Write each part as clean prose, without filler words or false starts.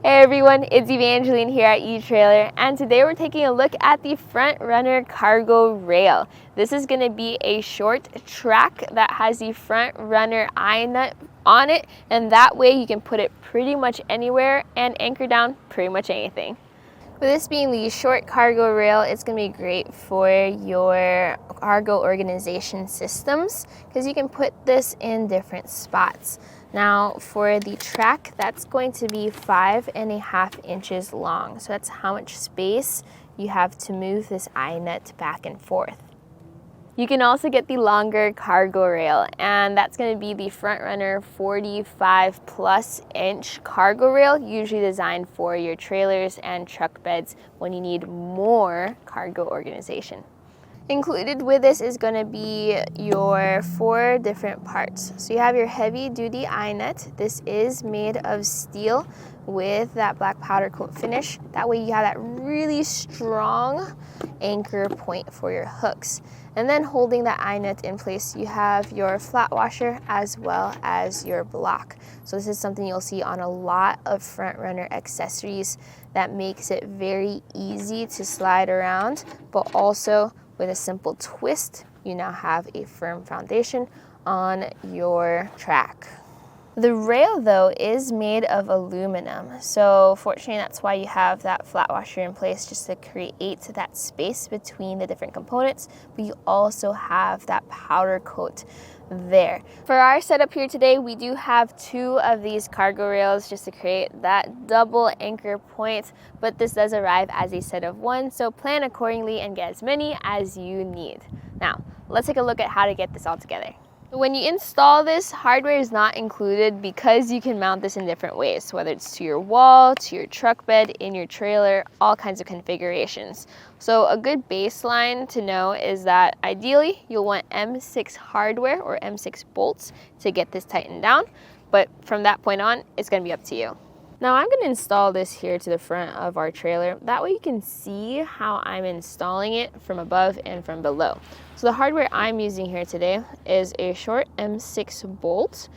Hey everyone, it's Evangeline here at etrailer, and today we're taking a look at the front runner cargo rail. This is going to be a short track that has the front runner eye nut on it, and that way you can put it pretty much anywhere and anchor down pretty much anything. With this being the short cargo rail, it's going to be great for your cargo organization systems because you can put this in different spots. Now for the track, that's going to be 5.5 inches long. So that's how much space you have to move this eye nut back and forth. You can also get the longer cargo rail, and that's going to be the front runner 45 plus inch cargo rail, usually designed for your trailers and truck beds when you need more cargo organization. Included with this is going to be your 4 different parts. So you have your heavy duty eye nut. This is made of steel with that black powder coat finish. That way you have that really strong anchor point for your hooks. And then holding that eye nut in place, you have your flat washer as well as your block. So this is something you'll see on a lot of front runner accessories that makes it very easy to slide around, but also with a simple twist, you now have a firm foundation on your track. The rail, though, is made of aluminum. So fortunately, that's why you have that flat washer in place, just to create that space between the different components, but you also have that powder coat there. For our setup here today, we do have 2 of these cargo rails just to create that double anchor point, but this does arrive as a set of 1, so plan accordingly and get as many as you need. Now, let's take a look at how to get this all together. When you install this, hardware is not included because you can mount this in different ways, whether it's to your wall, to your truck bed, in your trailer, all kinds of configurations. So a good baseline to know is that ideally you'll want M6 hardware or M6 bolts to get this tightened down, but from that point on, it's going to be up to you. Now I'm going to install this here to the front of our trailer. That way you can see how I'm installing it from above and from below. So the hardware I'm using here today is a short M6 bolt,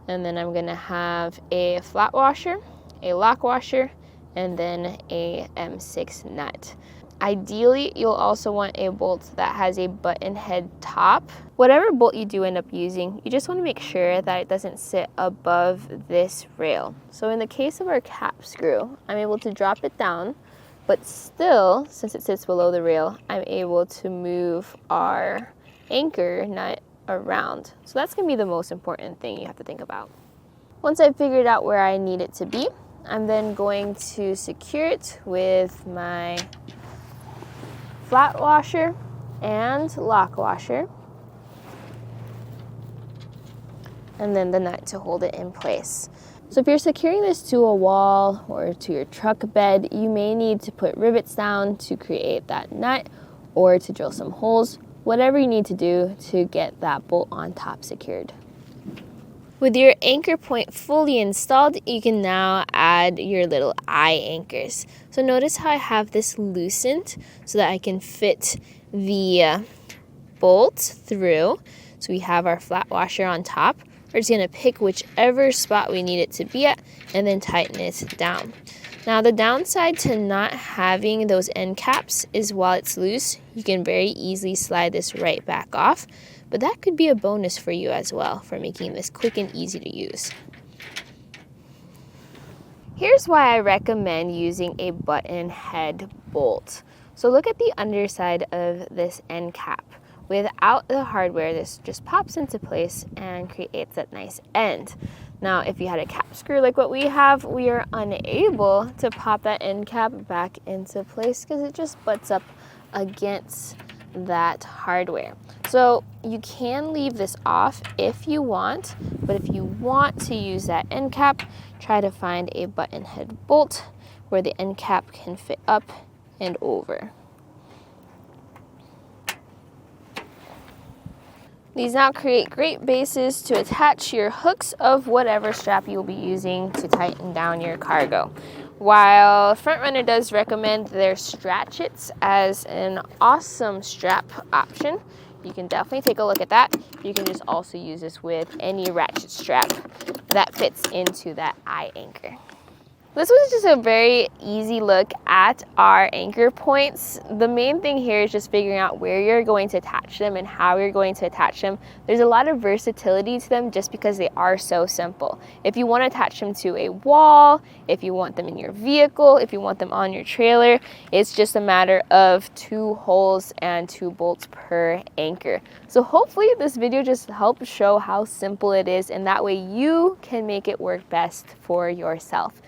and then I'm going to have a flat washer, a lock washer, and then a M6 nut. Ideally, you'll also want a bolt that has a button head top. Whatever bolt you do end up using, you just want to make sure that it doesn't sit above this rail. So in the case of our cap screw, I'm able to drop it down, but still, since it sits below the rail, I'm able to move our anchor nut around. So that's going to be the most important thing you have to think about. Once I've figured out where I need it to be, I'm then going to secure it with my flat washer and lock washer, and then the nut to hold it in place. So if you're securing this to a wall or to your truck bed, you may need to put rivets down to create that nut or to drill some holes, whatever you need to do to get that bolt on top secured. With your anchor point fully installed, you can now add your little eye anchors. So notice how I have this loosened so that I can fit the bolt through. So we have our flat washer on top. We're just going to pick whichever spot we need it to be at and then tighten it down. Now the downside to not having those end caps is while it's loose, you can very easily slide this right back off. But that could be a bonus for you as well for making this quick and easy to use. Here's why I recommend using a button head bolt. So look at the underside of this end cap. Without the hardware, this just pops into place and creates that nice end. Now, if you had a cap screw like what we have, we are unable to pop that end cap back into place because it just butts up against that hardware. So you can leave this off if you want, but if you want to use that end cap, try to find a button head bolt where the end cap can fit up and over. These now create great bases to attach your hooks of whatever strap you'll be using to tighten down your cargo. While Front Runner does recommend their Stratchets as an awesome strap option, you can definitely take a look at that. You can just also use this with any ratchet strap that fits into that eye anchor. This was just a very easy look at our anchor points. The main thing here is just figuring out where you're going to attach them and how you're going to attach them. There's a lot of versatility to them just because they are so simple. If you want to attach them to a wall, if you want them in your vehicle, if you want them on your trailer, it's just a matter of 2 holes and 2 bolts per anchor. So hopefully this video just helps show how simple it is, and that way you can make it work best for yourself.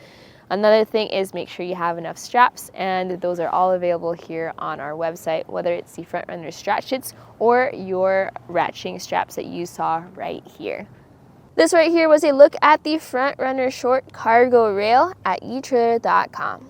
Another thing is make sure you have enough straps, and those are all available here on our website, whether it's the front runner ratchets or your ratcheting straps that you saw right here. This right here was a look at the front runner short cargo rail at etrailer.com.